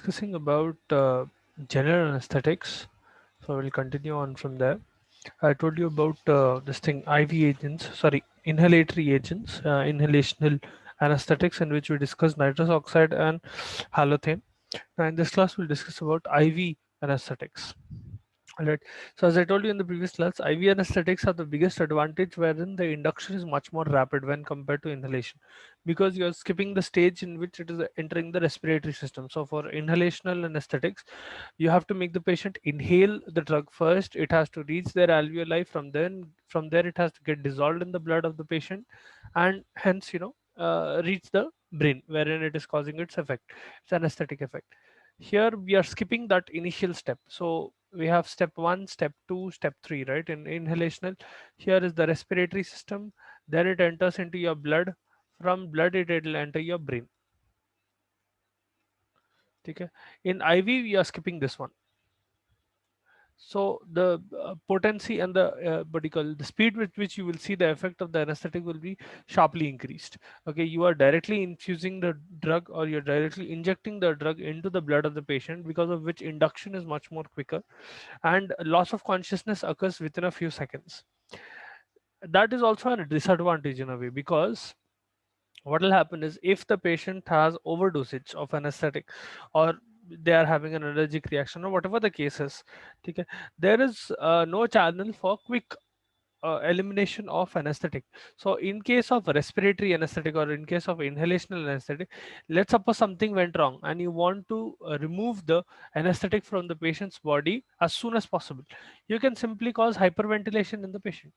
discussing about general anesthetics. So we'll continue on from there. I told you about this thing IV agents, sorry, inhalatory agents, inhalational anesthetics, in which we discuss nitrous oxide and halothane. Now in this class, we'll discuss about IV anesthetics. Alright. So as I told you in the previous class, IV anesthetics have the biggest advantage wherein the induction is much more rapid when compared to inhalation, because you're skipping the stage in which it is entering the respiratory system. So for inhalational anesthetics, you have to make the patient inhale the drug first. It has to reach their alveoli. From there it has to get dissolved in the blood of the patient, and hence reach the brain wherein it is causing its effect. It's anesthetic effect. Here we are skipping that initial step. So we have step 1, step 2, step 3, right? In inhalational, here is the respiratory system, then it enters into your blood. From blood it will enter your brain. Okay. In IV we are skipping this one. So the potency and the what do you call, the speed with which you will see the effect of the anesthetic will be sharply increased. Okay, you are directly infusing the drug, or you're directly injecting the drug into the blood of the patient, because of which induction is much more quicker, and loss of consciousness occurs within a few seconds. That is also a disadvantage in a way, because what will happen is, if the patient has overdosage of anesthetic, or they are having an allergic reaction, or whatever the case is, okay, there is no channel for quick elimination of anesthetic. So in case of respiratory anesthetic, or in case of inhalational anesthetic, let's suppose something went wrong and you want to remove the anesthetic from the patient's body as soon as possible, you can simply cause hyperventilation in the patient.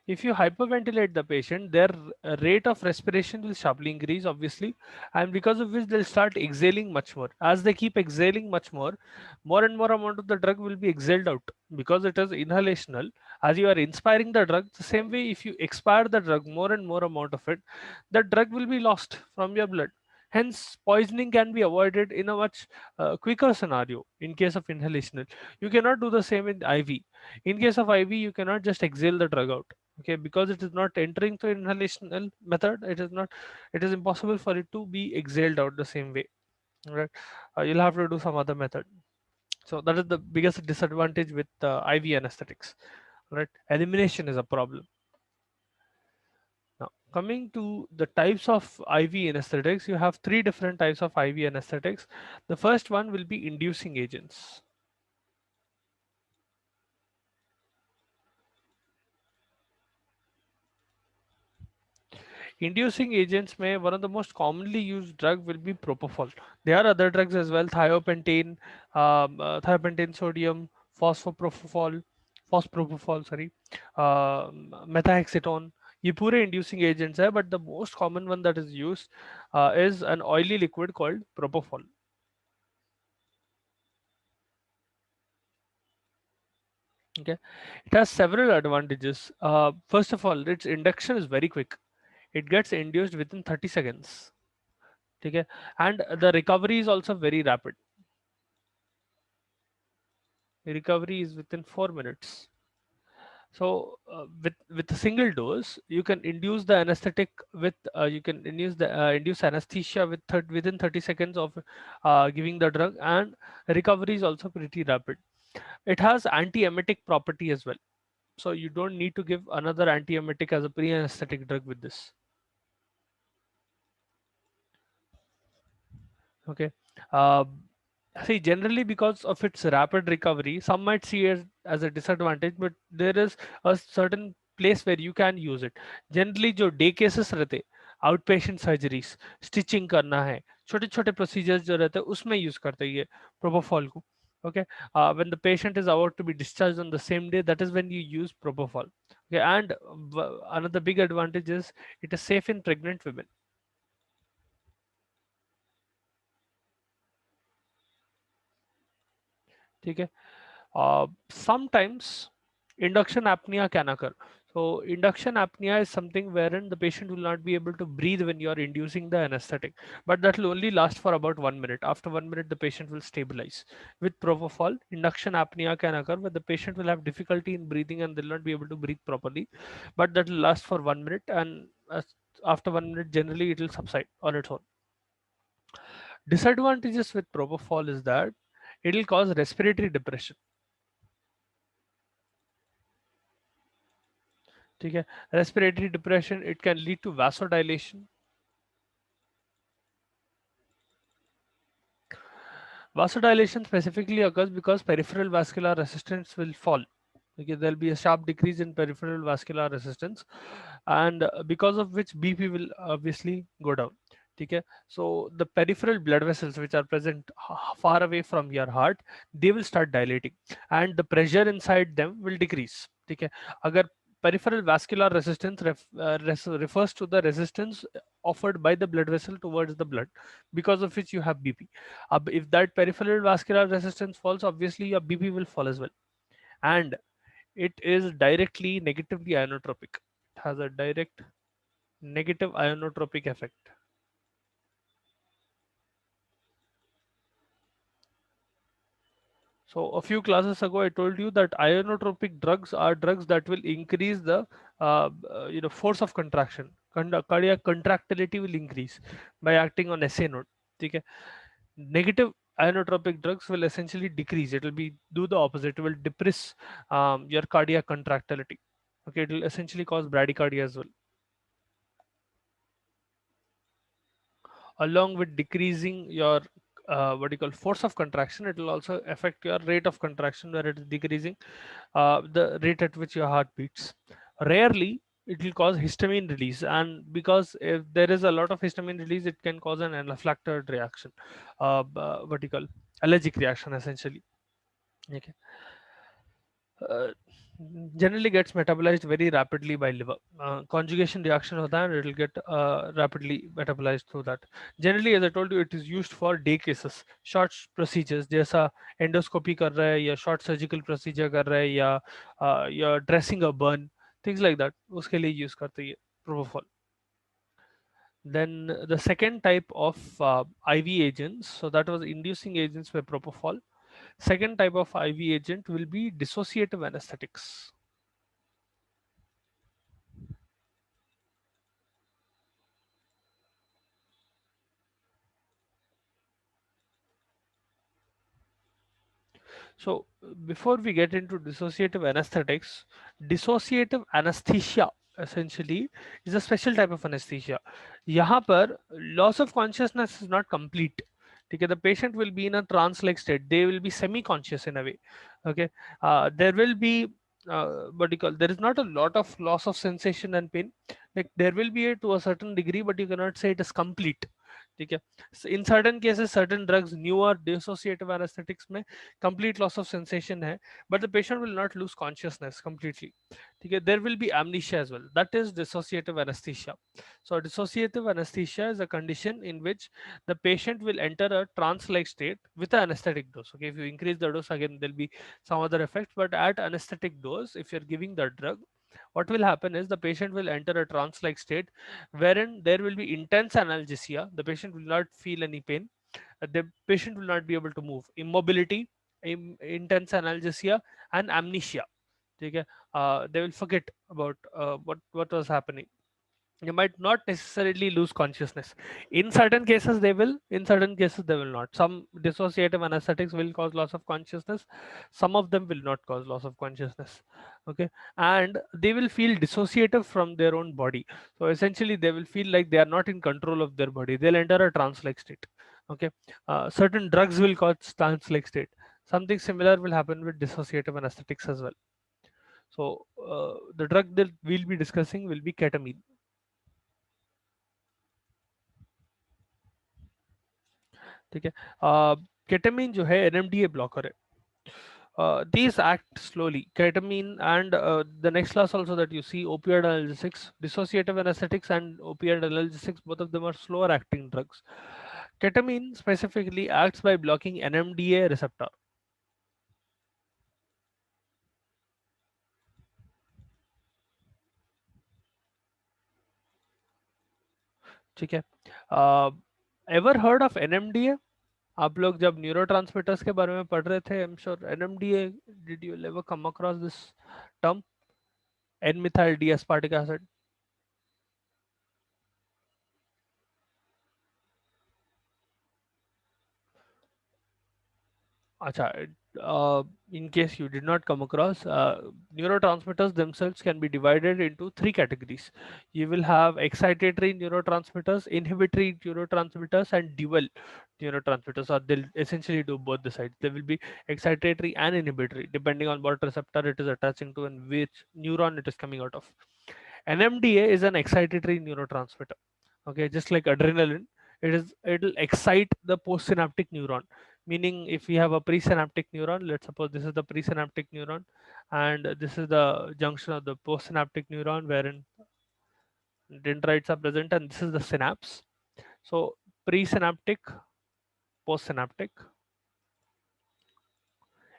If you hyperventilate the patient, their rate of respiration will sharply increase, obviously, and because of which they'll start exhaling much more. As they keep exhaling much more and more amount of the drug will be exhaled out, because it is inhalational. As you are inspiring the drug, the same way, if you expire the drug, more and more amount of it, the drug will be lost from your blood. Hence, poisoning can be avoided in a much quicker scenario in case of inhalational. You cannot do the same in IV. In case of IV, you cannot just exhale the drug out. Okay, because it is not entering through inhalational method, it is impossible for it to be exhaled out the same way, right? You'll have to do some other method. So that is the biggest disadvantage with IV anesthetics, right? Elimination is a problem. Now coming to the types of IV anesthetics, you have three different types of IV anesthetics. The first one will be inducing agents. Inducing agents may, one of the most commonly used drug will be propofol. There are other drugs as well, thiopentane sodium, phosphopropofol, sorry, methoxytone. ये पूरे inducing agents है, but the most common one that is used is an oily liquid called propofol. Okay, it has several advantages. First of all, its induction is very quick. It gets induced within 30 seconds. Okay, and the recovery is also very rapid. Recovery is within 4 minutes. So with a single dose, you can induce the anesthetic with you can induce anesthesia within 30 seconds of giving the drug, and recovery is also pretty rapid. It has anti-emetic property as well, so you don't need to give another anti-emetic as a pre-anesthetic drug with this. Okay. Uh, See, generally because of its rapid recovery, some might see it as a disadvantage, but there is a certain place where you can use it. Generally, जो day cases रहते, outpatient surgeries, stitching करना है, छोटे छोटे procedures जो रहते हैं, उसमें use करते हैं ये propofol को. Okay, when the patient is about to be discharged on the same day, that is when you use propofol. Okay, and another big advantage is it is safe in pregnant women. ठीक है. Sometimes induction apnea can occur. So induction apnea is something wherein the patient will not be able to breathe when you are inducing the anesthetic, but that will only last for about 1 minute. After 1 minute, the patient will stabilize. With propofol, induction apnea can occur where the patient will have difficulty in breathing and they'll not be able to breathe properly, but that will last for 1 minute, and after 1 minute, generally it will subside on its own. Disadvantages with propofol is that it will cause respiratory depression. ठीक है? Respiratory depression, it can lead to vasodilation. Vasodilation specifically occurs because peripheral vascular resistance will fall. Okay, there'll be a sharp decrease in peripheral vascular resistance, and because of which BP will obviously go down. Okay, so the peripheral blood vessels which are present far away from your heart, they will start dilating, and the pressure inside them will decrease. Okay, अगर peripheral vascular resistance refers to the resistance offered by the blood vessel towards the blood, because of which you have BP. If that peripheral vascular resistance falls, obviously your BP will fall as well, and it is directly negatively ionotropic. It has a direct negative ionotropic effect. So a few classes ago, I told you that ionotropic drugs are drugs that will increase the force of contraction. Cardiac contractility will increase by acting on SA node. Okay? Negative ionotropic drugs will essentially decrease. It will be do the opposite. It will depress your cardiac contractility. Okay, it will essentially cause bradycardia as well, along with decreasing your what do you call force of contraction. It will also affect your rate of contraction, where it is decreasing the rate at which your heart beats. Rarely it will cause histamine release, and because if there is a lot of histamine release, it can cause an anaphylactic reaction, what do you call allergic reaction essentially. Okay. uh, Generally gets metabolized very rapidly by liver. Conjugation reaction होता है, and it will get rapidly metabolized through that. Generally, as I told you, it is used for day cases, short procedures जैसा endoscopy कर रहा है या short surgical procedure कर रहा है या dressing a burn, things like that. उसके लिए use करते हैं propofol. Then the second type of IV agents, so that was inducing agents by propofol. Second type of IV agent will be dissociative anesthetics. So before we get into dissociative anesthesia essentially is a special type of anesthesia. यहाँ पर loss of consciousness is not complete. ठीक है, the patient will be in a trance-like state. They will be semi-conscious in a way. Okay, there will be what do you call? There is not a lot of loss of sensation and pain. Like there will be to a certain degree, but you cannot say it is complete. ठीक है, so in certain cases, certain drugs, newer dissociative anesthetics में complete loss of sensation है, but the patient will not lose consciousness completely. ठीक है, there will be amnesia as well. That is dissociative anesthesia. So dissociative anesthesia is a condition in which the patient will enter a trance-like state with an anesthetic dose. Okay, if you increase the dose, again there'll be some other effect, but at anesthetic dose, if you're giving the drug, what will happen is the patient will enter a trance-like state wherein there will be intense analgesia. The patient will not feel any pain. The patient will not be able to move. Immobility, intense analgesia, and amnesia. Okay? They will forget about what was happening. You might not necessarily lose consciousness. In certain cases they will, in certain cases they will not. Some dissociative anesthetics will cause loss of consciousness, some of them will not cause loss of consciousness. Okay, and they will feel dissociative from their own body. So essentially they will feel like they are not in control of their body. They'll enter a trance-like state. Okay, certain drugs will cause trance-like state. Something similar will happen with dissociative anesthetics as well. So the drug that we'll be discussing will be ketamine. ठीक है, केटामीन जो है NMDA blocker है. These act slowly. Ketamine and the next class also that you see, opioid analgesics, dissociative anesthetics, and opioid analgesics, both of them are slower acting drugs. Ketamine specifically acts by blocking NMDA receptor. ठीक है। Ever heard of NMDA? आप लोग जब neurotransmitters के बारे में पढ़ रहे थे, I am sure NMDA, did you ever come across this term, N methyl D aspartic acid? Acha, in case you did not come across, neurotransmitters themselves can be divided into three categories. You will have excitatory neurotransmitters, inhibitory neurotransmitters, and dual neurotransmitters, or they'll essentially do both the sides. They will be excitatory and inhibitory, depending on what receptor it is attaching to and which neuron it is coming out of. NMDA is an excitatory neurotransmitter. Okay, just like adrenaline, it'll excite the postsynaptic neuron. Meaning, if we have a presynaptic neuron, let's suppose this is the presynaptic neuron, and this is the junction of the postsynaptic neuron wherein dendrites are present, and this is the synapse. So, presynaptic, postsynaptic.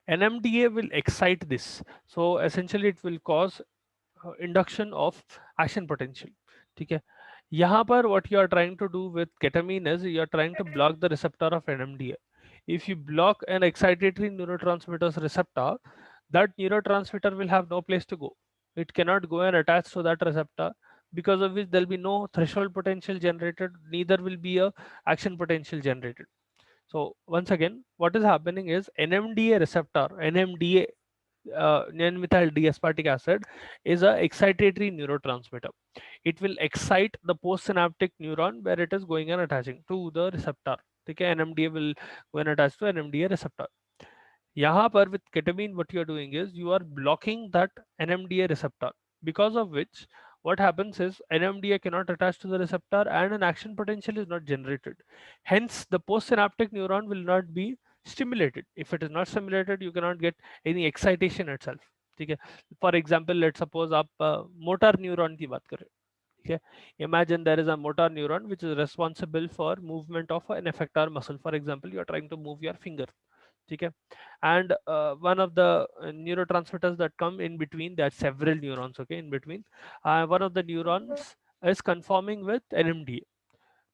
NMDA will excite this. So, essentially, it will cause induction of action potential. ठीक है, यहाँ पर what you are trying to do with ketamine is you are trying to block the receptor of NMDA. If you block an excitatory neurotransmitter's receptor, that neurotransmitter will have no place to go. It cannot go and attach to that receptor, because of which there will be no threshold potential generated, neither will be a action potential generated. So once again, what is happening is NMDA receptor, NMDA, N-methyl D-aspartic acid, is a excitatory neurotransmitter. It will excite the postsynaptic neuron where it is going and attaching to the receptor. Okay, NMDA will go and attach to NMDA receptor. यहाँ पर with ketamine, what you are doing is you are blocking that NMDA receptor, because of which what happens is NMDA cannot attach to the receptor and an action potential is not generated. Hence, the postsynaptic neuron will not be stimulated. If it is not stimulated, you cannot get any excitation itself. ठीक है, for example, let's suppose आप motor neuron की बात करें. ठीक है, imagine there is a motor neuron which is responsible for movement of an effector muscle. For example, you are trying to move your finger. ठीक है, and one of the neurotransmitters that come in between, there are several neurons, okay, in between, one of the neurons is conforming with NMDA.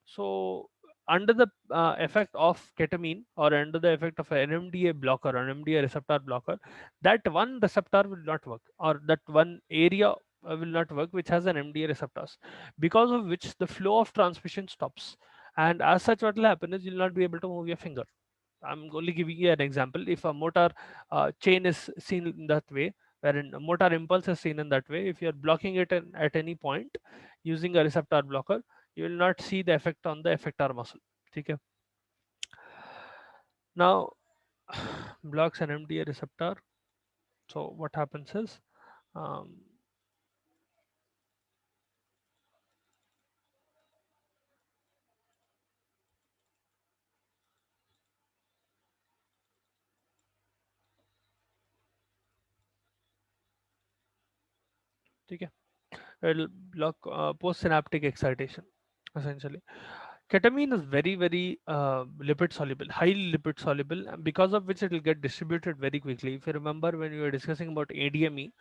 So under the effect of ketamine, or under the effect of an NMDA blocker or NMDA receptor blocker, that one receptor will not work, or that one area will not work which has an NMDA receptors, because of which the flow of transmission stops, and as such what will happen is you'll not be able to move your finger. I'm only giving you an example. If a motor chain is seen in that way, wherein a motor impulse is seen in that way, if you're blocking it at any point using a receptor blocker, you will not see the effect on the effector muscle. Okay. Now, blocks an MDA receptor. So what happens is, um, okay, it'll block postsynaptic excitation, essentially. Ketamine is very lipid soluble, highly lipid soluble, and because of which it will get distributed very quickly. If you remember when we were discussing about ADME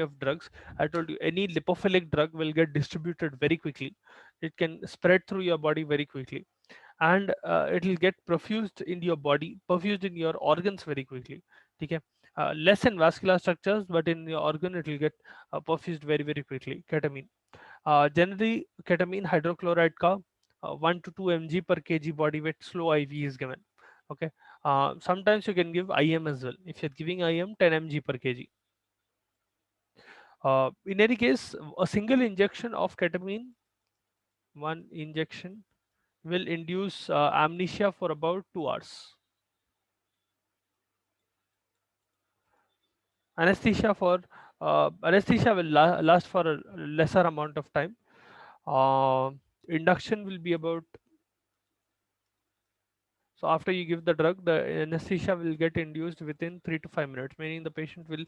of drugs, I told you any lipophilic drug will get distributed very quickly. It can spread through your body very quickly, and it will get perfused in your body, perfused in your organs very quickly. Okay, less in vascular structures, but in your organ it will get perfused very quickly. Ketamine. Generally, ketamine hydrochloride ka 1 to 2 mg per kg body weight slow IV is given. Okay. Sometimes you can give IM as well. If you're giving IM, 10 mg per kg. In any case, a single injection of ketamine, one injection, will induce amnesia for about 2 hours. Anesthesia will last for a lesser amount of time. Uh, Induction will be about, so after you give the drug, the anesthesia will get induced within 3 to 5 minutes, meaning the patient will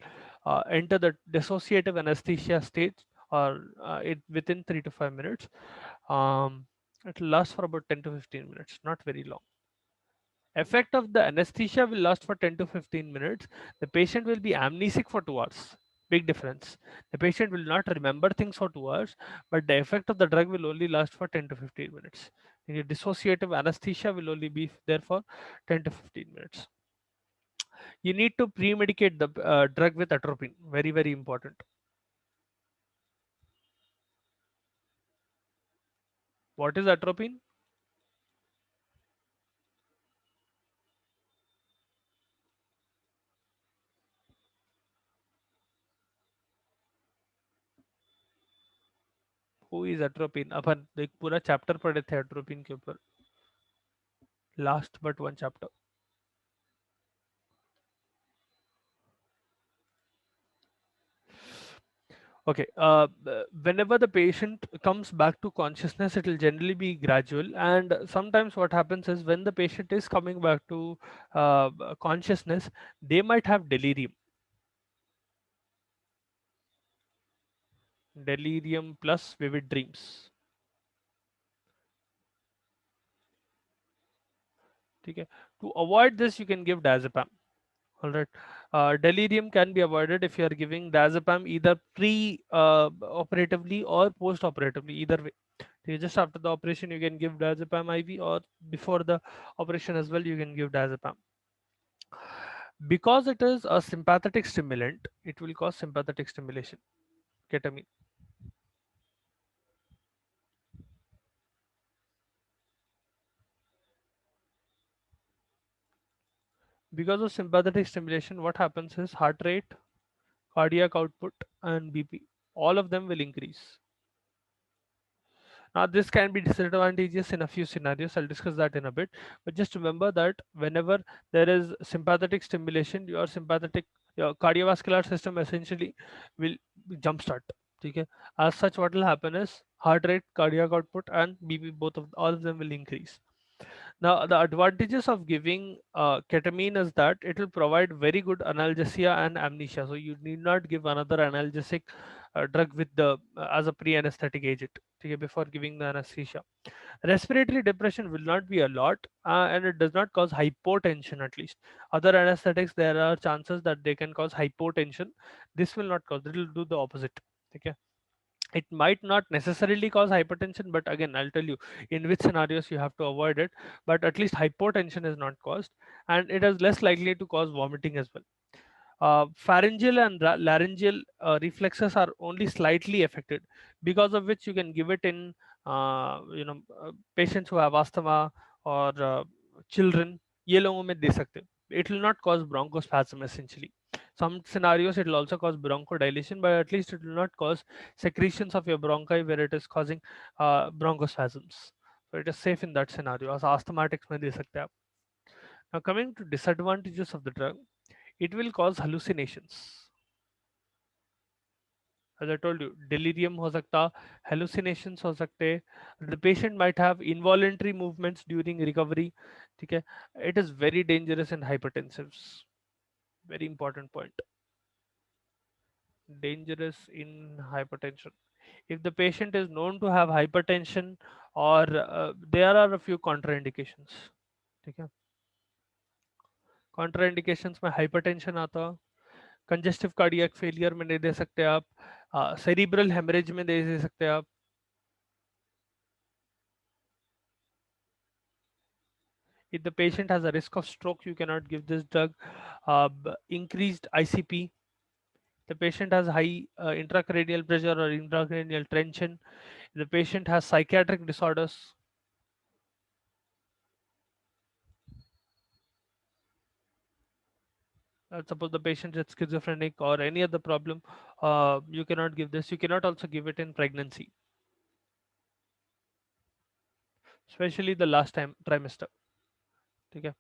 enter the dissociative anesthesia state, or it within 3 to 5 minutes. Um, it will last for about 10 to 15 minutes, not very long. Effect of the anesthesia will last for 10 to 15 minutes. The patient will be amnesic for 2 hours. Big difference. The patient will not remember things for 2 hours, but the effect of the drug will only last for 10 to 15 minutes. The dissociative anesthesia will only be there for 10 to 15 minutes. You need to pre-medicate the drug with atropine. Very, very important. What is atropine? Who is atropine? अपन एक पूरा chapter पढ़े थे atropine के ऊपर. Last but one chapter. Okay. Whenever the patient comes back to consciousness, it will generally be gradual. And sometimes what happens is when the patient is coming back to consciousness, they might have delirium. Delirium plus vivid dreams. Okay. To avoid this, you can give diazepam. All right. Delirium can be avoided if you are giving diazepam either pre operatively or post operatively, either way. Okay, just after the operation, you can give diazepam IV, or before the operation as well, you can give diazepam. Because it is a sympathetic stimulant, it will cause sympathetic stimulation. Ketamine. Because of sympathetic stimulation, what happens is heart rate, cardiac output, and BP, all of them will increase. Now, this can be disadvantageous in a few scenarios. I'll discuss that in a bit. But just remember that whenever there is sympathetic stimulation, your cardiovascular system essentially will jumpstart. Okay. As such, what will happen is heart rate, cardiac output, and BP, both of all of them will increase. Now, the advantages of giving ketamine is that it will provide very good analgesia and amnesia. So you need not give another analgesic drug with the as a pre-anesthetic agent, okay, before giving the anesthesia. Respiratory depression will not be a lot, and it does not cause hypotension. At least other anesthetics, there are chances that they can cause hypotension. This will not cause. It will do the opposite. Okay. It might not necessarily cause hypertension, but again, I'll tell you in which scenarios you have to avoid it. But at least hypotension is not caused, and it is less likely to cause vomiting as well. Pharyngeal and laryngeal reflexes are only slightly affected, because of which you can give it in patients who have asthma, or children. ये लोगों में दे सकते हैं. It will not cause bronchospasm essentially. Some scenarios it will also cause bronchodilation, but at least it will not cause secretions of your bronchi where it is causing bronchospasms. So it is safe in that scenario. As asthmatics में दे सकते हैं आप. Now coming to disadvantages of the drug, it will cause hallucinations. As I told you, delirium हो सकता, hallucinations हो सकते. The patient might have involuntary movements during recovery. ठीक है. It is very dangerous in hypertensives. Very important point. Dangerous in hypertension. If the patient is known to have hypertension, or there are a few contraindications. ठीक है. Contraindications में hypertension आता, congestive cardiac failure में नहीं दे सकते आप, cerebral haemorrhage में दे सकते आप. If the patient has a risk of stroke, you cannot give this drug. Increased ICP. The patient has high intracranial pressure or intracranial tension. The patient has psychiatric disorders. Suppose the patient is schizophrenic or any other problem, you cannot give this. You cannot also give it in pregnancy, especially the last time trimester. Okay.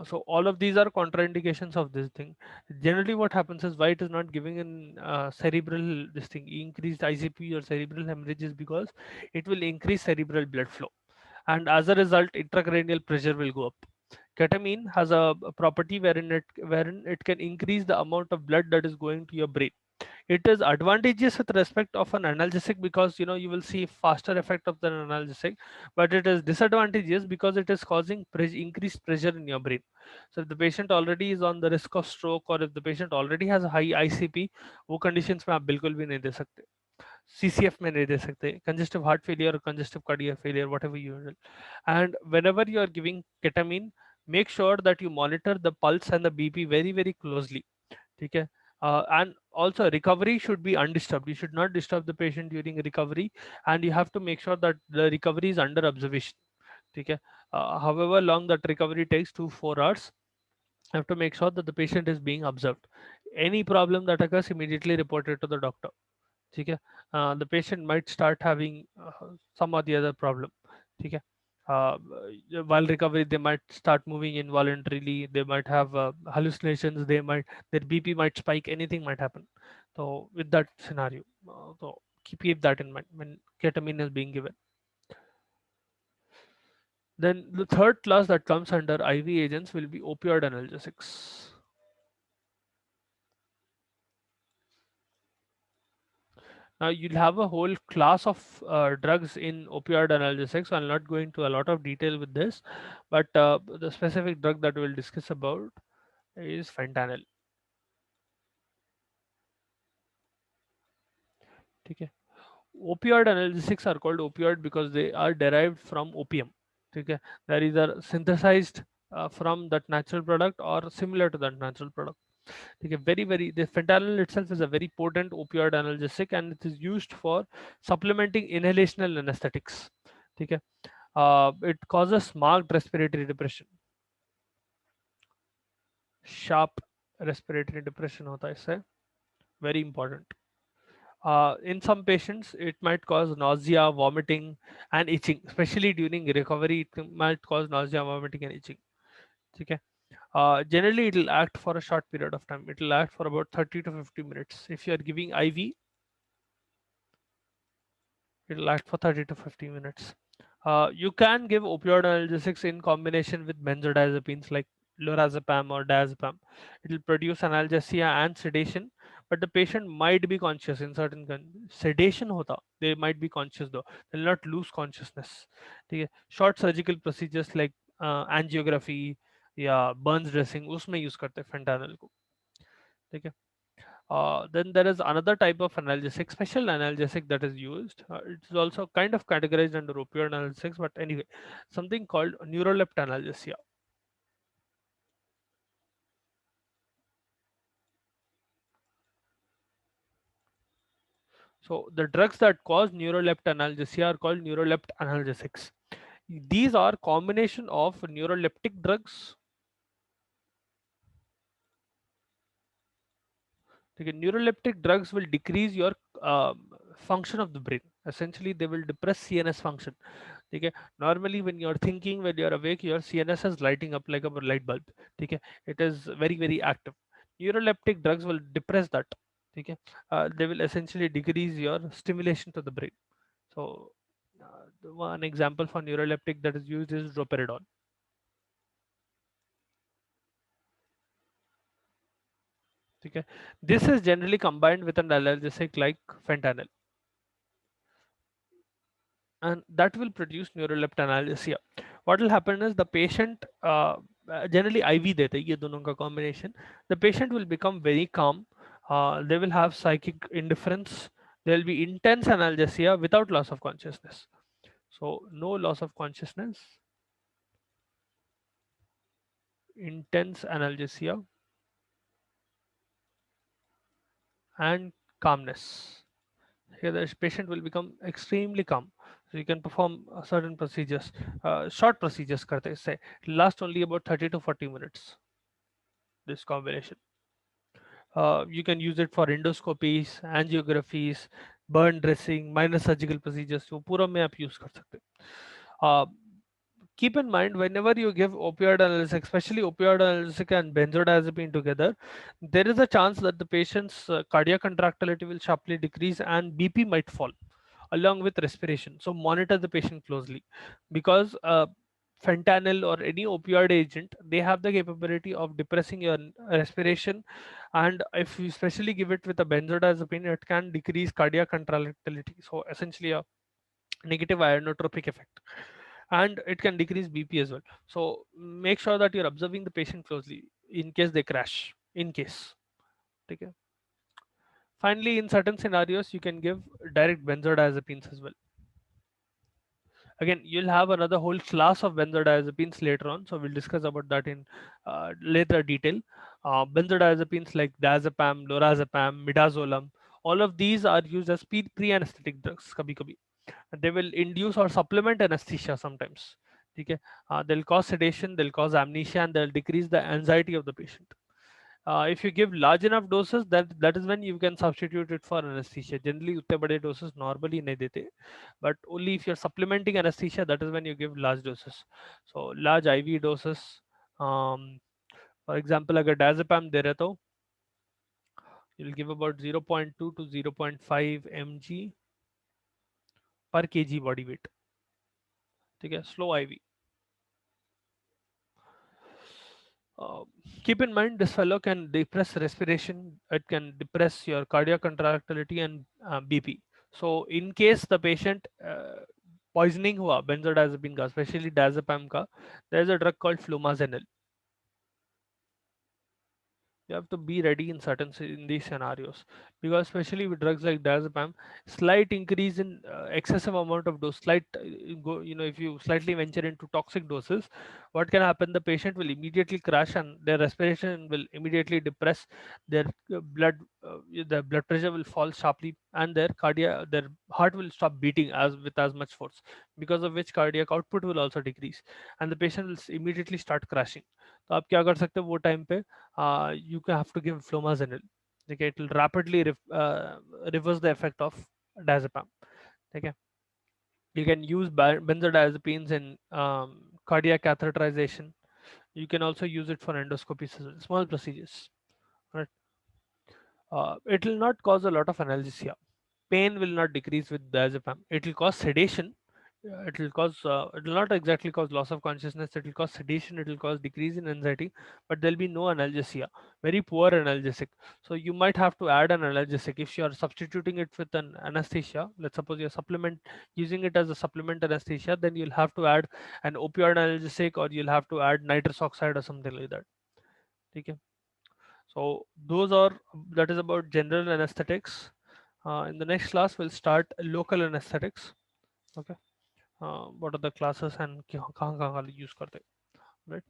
So all of these are contraindications of this thing. Generally, what happens is why it is not giving in cerebral this thing, increased ICP or cerebral hemorrhage, is because it will increase cerebral blood flow, and as a result, intracranial pressure will go up. Ketamine has a property wherein it can increase the amount of blood that is going to your brain. It is advantageous with respect of an analgesic because you will see faster effect of the analgesic, but it is disadvantageous because it is causing increased pressure in your brain. So if the patient already is on the risk of stroke, or if the patient already has a high ICP, वो conditions में आप बिल्कुल भी नहीं दे सकते, CCF में नहीं दे सकते, congestive heart failure or congestive cardiac failure, whatever you will. And whenever you are giving ketamine, make sure that you monitor the pulse and the BP very very closely. Okay. And also recovery should be undisturbed. You should not disturb the patient during recovery, and you have to make sure that the recovery is under observation. Okay. However long that recovery takes, 2 4 hours, you have to make sure that the patient is being observed. Any problem that occurs, immediately report it to the doctor. ठीक है. The patient might start having some or the other problem. ठीक है. While recovery, they might start moving involuntarily, they might have hallucinations, their BP might spike, anything might happen. So with that scenario, so keep that in mind when ketamine is being given. Then the third class that comes under IV agents will be opioid analgesics. Now you'll have a whole class of drugs in opioid analgesics. So I'll not go into a lot of detail with this, but the specific drug that we'll discuss about is fentanyl. Okay. Opioid analgesics are called opioid because they are derived from opium. Okay. They're either synthesized from that natural product or similar to that natural product. Okay. The fentanyl itself is a very potent opioid analgesic, and it is used for supplementing inhalational anesthetics. Okay. It causes marked respiratory depression. Sharp respiratory depression होता है इससे, very important. In some patients, it might cause nausea, vomiting, and itching. Especially during recovery, it might cause nausea, vomiting, and itching. Okay. Generally, it will act for a short period of time. It will act for about 30 to 50 minutes. If you are giving IV, it will act for 30 to 50 minutes. You can give opioid analgesics in combination with benzodiazepines like lorazepam or diazepam. It will produce analgesia and sedation, but the patient might be conscious in certain sedation hota. They might be conscious though. They will not lose consciousness. Okay. Short surgical procedures like angiography या burns dressing उसमें use करते हैं fentanyl को. ठीक है. Then there is another type of analgesic, special analgesic that is used. It's also kind of categorized under opioid analgesics, but anyway, something called neurolept analgesia. So the drugs that cause neurolept analgesia are called neurolept analgesics. These are combination of neuroleptic drugs. Okay, neuroleptic drugs will decrease your function of the brain. Essentially, they will depress CNS function. Okay, normally when you're thinking, when you're awake, your CNS is lighting up like a light bulb. Okay, it is very very active. Neuroleptic drugs will depress that. Okay, they will essentially decrease your stimulation to the brain. So, the one example for neuroleptic that is used is droperidone. Okay, this is generally combined with an analgesic like fentanyl, and that will produce neuroleptic analgesia. What will happen is the patient generally IV देते हैं ये दोनों का combination. The patient will become very calm. They will have psychic indifference. There will be intense analgesia without loss of consciousness. So no loss of consciousness, intense analgesia, and calmness. Here the patient will become extremely calm. So you can perform certain procedures, short procedures करते हैं इससे. Last only about 30 to 40 minutes. This combination. You can use it for endoscopies, angiographies, burn dressing, minor surgical procedures. वो पूरा में आप use कर सकते हैं. Uh, Keep in mind whenever you give opioid analgesic, especially opioid analgesic and benzodiazepine together, there is a chance that the patient's cardiac contractility will sharply decrease and BP might fall along with respiration. So monitor the patient closely because fentanyl or any opioid agent, they have the capability of depressing your respiration, and if you especially give it with a benzodiazepine, it can decrease cardiac contractility, so essentially a negative ionotropic effect, and it can decrease BP as well. So make sure that you're observing the patient closely in case they crash, in case. Okay. Finally, in certain scenarios, you can give direct benzodiazepines as well. Again, you'll have another whole class of benzodiazepines later on, so we'll discuss about that in later detail. Benzodiazepines like diazepam, lorazepam, midazolam, all of these are used as pre-anesthetic drugs. Kabhi kabhi they will induce or supplement anesthesia sometimes. Okay, they'll cause sedation, they'll cause amnesia, and they'll decrease the anxiety of the patient. If you give large enough doses, that is when you can substitute it for anesthesia. Generally उतने बड़े doses normally नहीं देते, but only if you're supplementing anesthesia, that is when you give large doses. So large IV doses, for example अगर diazepam दे रहे तो you'll give about 0.2 to 0.5 mg per kg body weight. ठीक है, slow IV. Uh, Keep in mind, this fellow can depress respiration, it can depress your cardiac contractility and BP. So, in case the patient poisoning हुआ benzodiazepine का, especially diazepam का, there is a drug called flumazenil. You have to be ready in in these scenarios, because especially with drugs like diazepam, slight increase in excessive amount of dose, slight if you slightly venture into toxic doses, what can happen, the patient will immediately crash and their respiration will immediately depress, their the blood pressure will fall sharply, and their heart will stop beating as with as much force, because of which cardiac output will also decrease, and the patient will immediately start crashing. तो आप क्या कर सकते हो वो time पे, you have to give flumazenil. Okay, it will rapidly reverse the effect of diazepam. Okay, you can use benzodiazepines in cardiac catheterization. You can also use it for endoscopies as well, small procedures. Right. It will not cause a lot of analgesia. Pain will not decrease with diazepam. It will cause sedation. It will cause. It will not exactly cause loss of consciousness. It will cause sedation. It will cause decrease in anxiety, but there will be no analgesia. Very poor analgesic. So you might have to add an analgesic if you are substituting it with an anesthesia. Let's suppose you're supplement using it as a supplement anesthesia. Then you'll have to add an opioid analgesic, or you'll have to add nitrous oxide or something like that. Okay. So those are that is about general anesthetics. In the next class, we'll start local anesthetics. Okay, what are the classes and कहाँ कहाँ use करते हैं, right?